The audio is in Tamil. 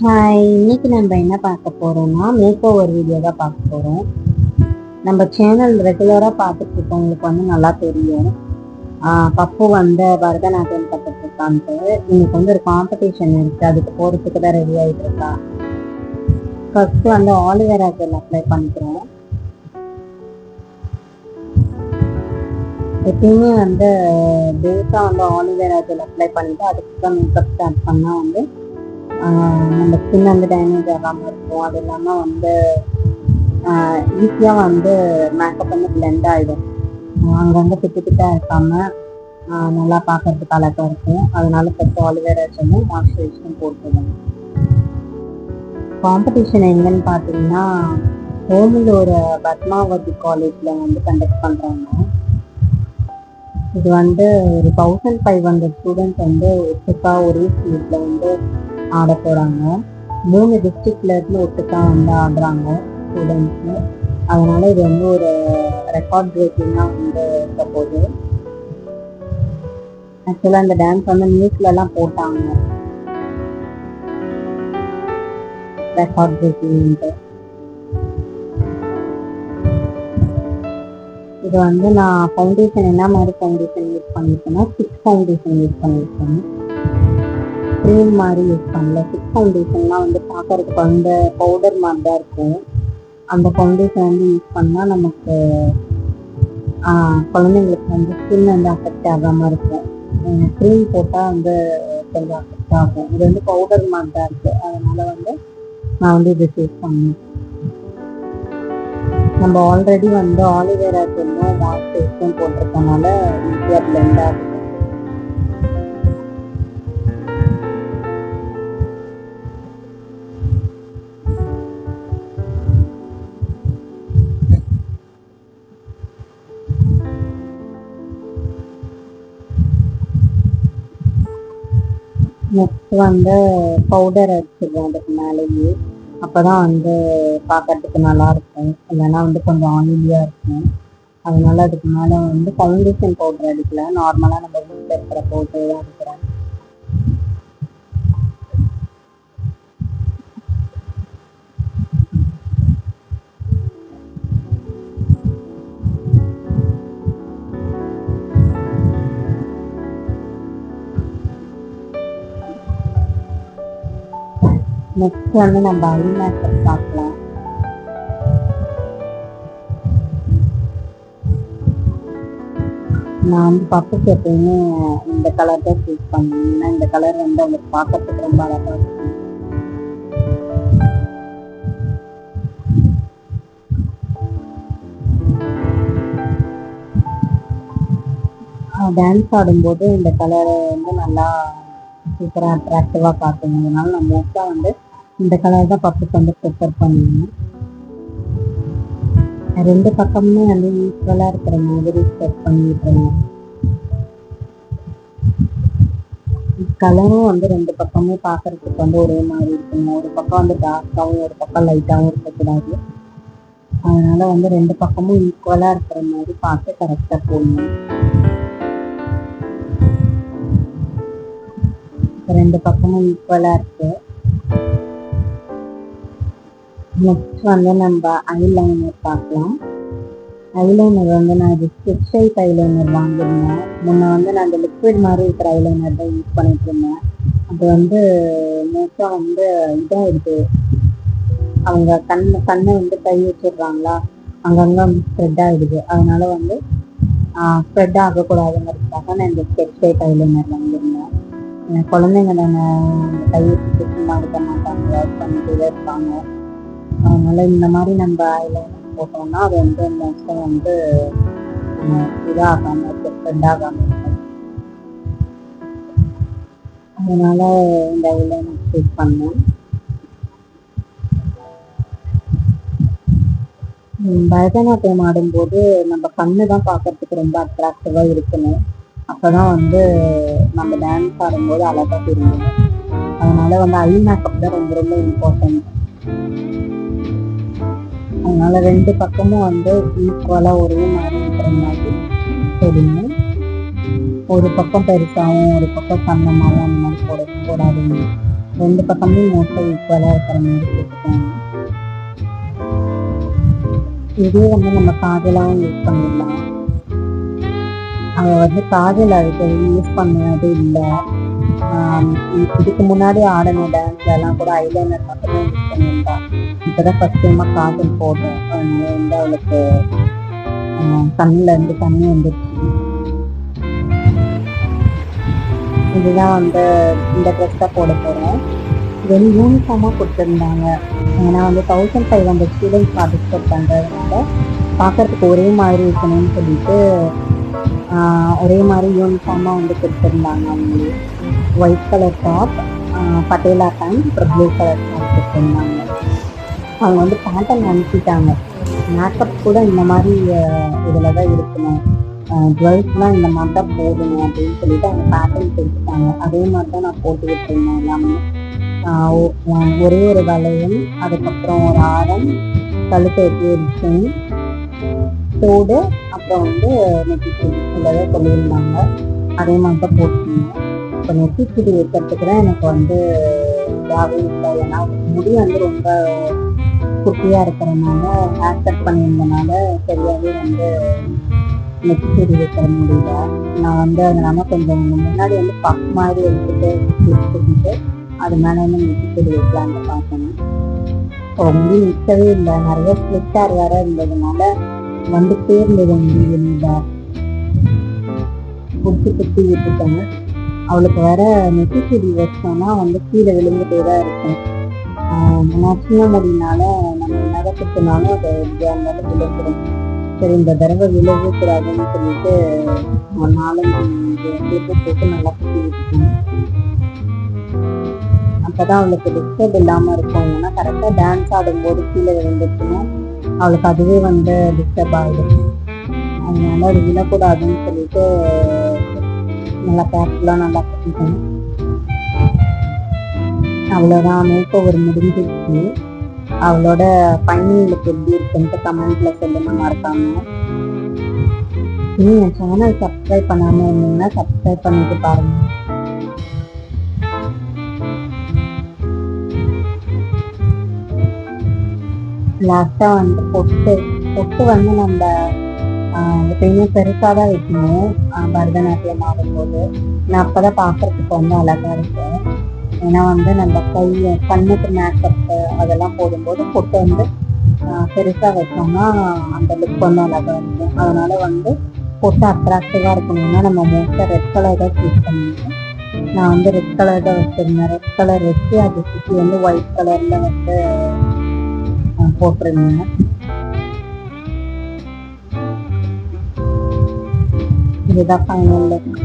ஹாய், இன்னைக்கு நம்ம என்ன பார்க்க போறோம்னா மேக் ஓவர் வீடியோ தான் பார்க்க போறோம். நம்ம சேனல் ரெகுலரா பார்த்துட்டு இருக்கவங்களுக்கு நல்லா தெரியும். பப்பு பரதநாட்டியம் கற்றுட்டு இருக்கான்ட்டு இன்னைக்கு ஒரு காம்படிஷன் இருக்கு, அதுக்கு போறதுக்கு தான் ரெடி ஆகிட்டு இருக்கா. ஃபர்ஸ்ட் ஆலிவேரா ஜெல் அப்ளை பண்ணிக்கிறோம். எப்பயுமே பேஸா ஆலிவேரா ஜெல் அப்ளை பண்ணிட்டு அதுக்கு மேக்கப் ஸ்டார்ட் பண்ணா நம்ம ஸ்கின் டேமேஜ் ஆகாமல் இருக்கும். அது இல்லாமல் ஈஸியாக மேக்கப் பிளெண்ட் ஆகிடும். அங்கங்கே திட்டு திட்டாக இருக்காமல் நல்லா பார்க்கறதுக்கு அழகாக இருக்கும். அதனால ஃபஸ்ட்டு ஆலிவேரா ஜெல்லும் மாய்ஸ்சரைசரும் போட்டுருவோம். காம்படிஷன் எங்கன்னு பார்த்தீங்கன்னா ஓமலூர் பத்மாவதி காலேஜில் கண்டக்ட் பண்ணுறாங்க. இது ஒரு 1500 ஸ்டூடெண்ட்ஸ் ஒட்டுக்கா ஒரே ஸ்டேஜில் ஆட போகிறாங்க. 3 டிஸ்ட்ரிக்ட்லேருந்து ஒட்டுக்கா ஆடுறாங்க ஸ்டூடெண்ட்ஸு. அதனால இது ஒரு ரெக்கார்ட் பிரேக்கிங்காக இருக்க போகுது. ஆக்சுவலாக இந்த டான்ஸ் நியூஸ்லலாம் போட்டாங்க, ரெக்கார்ட் பிரேக்கிங்ட்டு. இது நான் ஃபவுண்டேஷன் என்ன மாதிரி ஃபவுண்டேஷன் யூஸ் பண்ணியிருக்கேன்னா ஸ்டிக் ஃபவுண்டேஷன் யூஸ் பண்ணியிருக்கேன். க்ரீம் மாதிரி யூஸ் பண்ணல. ஸ்டிக் ஃபவுண்டேஷன்லாம் பார்க்கறதுக்கு பவுடர் மாதிரி தான் இருக்கும். அந்த ஃபவுண்டேஷன் யூஸ் பண்ணால் நமக்கு குழந்தைங்களுக்கு ஸ்கின் அஃபெக்ட் ஆகாமல் இருக்கும். க்ரீம் போட்டால் கொஞ்சம் அஃபெக்ட் ஆகும். இது பவுடர் மாதிரி தான் இருக்குது. அதனால் நான் இது யூஸ் பண்ணேன். நம்ம ஆல்ரெடி ஆலிவேரா ஜெல்லும் மாய்ஸ்சரைசரும் போட்டிருக்கனால ஈஸியாக பிளெண்ட் ஆகும். நெக்ஸ்ட் பவுடர் அடிச்சிடுவோம் அதுக்கு மேலேயே. அப்போ தான் பார்க்கறதுக்கு நல்லாயிருக்கும். இல்லைன்னா கொஞ்சம் ஆயிலியாக இருக்கும். அதனால அதுக்கு மேலே ஃபவுண்டேஷன் பவுடர் அடிக்கல, நார்மலாக நம்ம வீட்டில் இருக்கிற பவுடர் தான் அடிக்கிறேன். நெக்ஸ்ட் நம்ம ஐ மேக்கப் பார்க்கலாம். நான் பப்புக்கு எப்பயுமே இந்த கலர் தான் சூஸ் பண்ணுவேன். ஏன்னா இந்த கலர் அவங்களுக்கு பார்க்கறதுக்கு ரொம்ப அழகாக இருக்கும். டான்ஸ் ஆடும்போது இந்த கலரை நல்லா சூப்பராக அட்ராக்டிவாக பார்க்கணும். அதனால நான் மோஸ்ட்டாக இந்த கலர் தான் பப்புக்கு ப்ரிஃபர் பண்ணுவேன். 2 பக்கமுமே ஈக்குவலாக இருக்கிற மாதிரி செட் பண்ணிட்டுருவேன். கலரும் 2 பக்கமும் பார்க்கறதுக்கு ஒரே மாதிரி இருக்கணும். ஒரு பக்கம் டார்க்காகவும் ஒரு பக்கம் லைட்டாகவும் இருக்கக்கூடாது. அதனால 2 பக்கமும் ஈக்குவலாக இருக்கிற மாதிரி பார்த்து கரெக்டாக போடணும். 2 பக்கமும் ஈக்குவலாக இருக்கு. நெக்ஸ்ட் நம்ம ஐலைனர் பார்க்கலாம். ஐலைனர் நான் இது ஸ்கெட்ச் டைப் ஐலைனர் வாங்கியிருந்தேன். முன்ன நான் அந்த லிக்விட் மாதிரி இருக்கிற ஐலைனர் தான் யூஸ் பண்ணிட்டு இருந்தேன். அது மோஸ்ட்டாக இதாகிடுது. அவங்க கண்ணை கை வச்சிடுறாங்களா, அங்கங்கே ஸ்ப்ரெட் ஆகிடுது. அதனால ஸ்ப்ரெட் ஆகக்கூடாதுங்கிறதுக்காக நான் இந்த ஸ்கெட்ச் டைப் ஐலைனர் வாங்கியிருந்தேன். குழந்தைங்க கை வச்சுட்டு சும்மா இருக்க மாட்டாங்க, ஒர்க் பண்ணிட்டு இருப்பாங்க. அதனால இந்த மாதிரி நம்ம ஐலைனர் போட்டோம்னா அது மோஸ்ட்டாக இதாகாமல் இருக்கும், ஸ்ப்ரெட் ஆகாமல் இருக்கும். அதனால இந்த ஐலைனர் சூஸ் பண்ணேன். பரதநாட்டியம் ஆடும்போது நம்ம கண்ணு தான் பார்க்கறதுக்கு ரொம்ப அட்ராக்டிவாக இருக்கணும். அப்போதான் நம்ம டான்ஸ் ஆடும்போது அழகாக தெரியும். அதனால ஐ மேக்கப் தான் ரொம்ப ரொம்ப இம்பார்ட்டன்ட். அதனால 2 பக்கமும் ஈக்குவலாக ஒரே மாதிரி இருக்கிற மாதிரி தெரியும். ஒரு பக்கம் பெருசாகவும் ஒரு பக்கம் சன்னமாகவும் அந்த மாதிரி போடாதீங்க. 2 பக்கமே மோஸ்ட்டாக ஈக்குவலாக இருக்கிற மாதிரி போட்டுக்கோங்க. இதே வந்து நம்ம காஜலாகவும் யூஸ் பண்ணிடலாம். அவள் வந்து காஜல் அதுக்கு யூஸ் பண்ணது இல்லை. இதுக்கு முன்னாடி ஆடின டான்ஸ்லாம் கூட ஐலைனர் மட்டுமே யூஸ் பண்ணியிருந்தா. இப்போதான் ஃபர்ஸ்ட் டைமாக காஜல் போட்டோம். அதனால வந்து அவளுக்கு கண்ணில் இருந்து தண்ணி வந்துருச்சு. இதுதான் வந்து இந்த ட்ரெஸ் தான் போட போகிறேன். இது வந்து யூனிஃபார்மாக கொடுத்துருந்தாங்க. ஏன்னா வந்து 1500 ஸ்டூடெண்ட்ஸ் பார்ட்டிசிபேட் பண்ணுறதுனால பார்க்கறதுக்கு ஒரே மாதிரி இருக்கணும்னு சொல்லிட்டு ஒரே மாதிரி யூனிஃபார்மாக வந்து கொடுத்துருந்தாங்க. அவங்க ஒயிட் கலர் டாப், பட்டேலா பேண்ட், அப்புறம் ப்ளூ கலர் டாப் கொடுத்துருந்தாங்க. அவங்க வந்து பேட்டர்ன் அனுப்பிட்டாங்க. மேக்கப் கூட இந்த மாதிரி இதில் தான் இருக்கணும், ஜுவல்ஸ்லாம் இந்த மாதிரி தான் போடணும் அப்படின்னு சொல்லிட்டு அவங்க பேட்டர்ன் கொடுத்துட்டாங்க. அதே மாதிரி தான் நான் போட்டு விட்டுருந்தேன் எல்லாமே. ஒரே ஒரு வளையல், அதுக்கப்புறம் ஒரு ஆரம், கழுத்து வெட்டி ஒரு செயின், தோடு, அப்புறம் வந்து நெத்திச்சுடி இதெல்லாம் சொல்லியிருந்தாங்க. அதே மாதிரி தான் போட்டுருந்தேன். இப்போ நெத்திச்சுடி வைக்கிறதுக்கு தான் எனக்கு வந்து இதாகவே இல்லை. ஏன்னா முடி வந்து ரொம்ப குட்டியாக இருக்கிறதுனால ஹேர் கட் பண்ணியிருந்தனால சரியாகவே வந்து நெத்திச்சுடி வைக்கிற முடியல. நான் வந்து அதனால கொஞ்சம் முன்னாடி வந்து பஃப் மாதிரி எடுத்துட்டு அது மேலே வந்து நெத்திச்சுடி வைக்கலான்னு பார்க்கணும். முடி நிற்கவே இல்லை. நிறைய ஸ்ப்ளிட் ஹேர் வேற இருந்ததுனால வந்துட்டே இருந்தது முடி வெளியில. குத்தி குத்தி விட்டுட்டாங்க. அவளுக்கு வேற நெத்திச்சுடி வச்சோம்னா வந்து கீழே விழுந்துட்டே தான் இருக்கும். சின்ன முடினால நம்ம என்னதான் குத்தினாலும் அது எப்படியா இருந்தாலும் விழுந்துடும். சரி, இந்த தடவை விழுவே கூடாதுன்னு சொல்லிட்டு 4-5 கிளிப்பு போட்டு நல்லா குத்தி விட்டுட்டேன். அப்போதான் அவளுக்கு டிஸ்டர்ப் இல்லாமல் இருக்கும். ஏன்னா கரெக்டாக டான்ஸ் ஆடும்போது கீழே விழுந்துச்சுன்னா அவளுக்கு அதுவே வந்து டிஸ்டர்ப் ஆகிடும். அதனால அது விழக்கூடாதுன்னு சொல்லிட்டு நல்லா கேர்ஃபுல்லாக நல்லா கட்டிட்டேன். அவ்வளோதான், மேக் ஓவர் முடிஞ்சிருச்சு. அவளோட ஃபைனல் லுக் எப்படி இருக்குன்ட்டு கமெண்ட்ல சொல்லுங்க மறக்காம. என் சேனல் சப்ஸ்கிரைப் பண்ணாமல் இருந்தீங்கன்னா சப்ஸ்கிரைப் பண்ணிட்டு பாருங்க. லாஸ்டா வந்து பொட்டு வந்து நம்ம எப்பயுமே பெருசாக தான் வைக்கணும் பரதநாட்டியம் ஆடும்போது. நான் அப்போதான் பார்க்கறதுக்கு வந்து அழகா இருக்கும். ஏன்னா வந்து நம்ம கண்ணுக்கு மேக்கப்பு அதெல்லாம் போடும்போது பொட்டு வந்து பெருசாக வச்சோம்னா அந்த லுக் வந்து அழகா இருக்கும். அதனால வந்து பொட்டு அட்ராக்டிவாக இருக்கணும்னா நம்ம மோஸ்ட்டாக ரெட் கலர் தான் சூஸ் பண்ணிடுவோம். நான் வந்து ரெட் கலர் தான் வச்சுருந்தேன். ரெட் கலர் வச்சு அதை சுற்றி வந்து ஒயிட் கலரில் வந்து போட்டிருந்தேன். இதுதான் ஃபைனல் லுக்.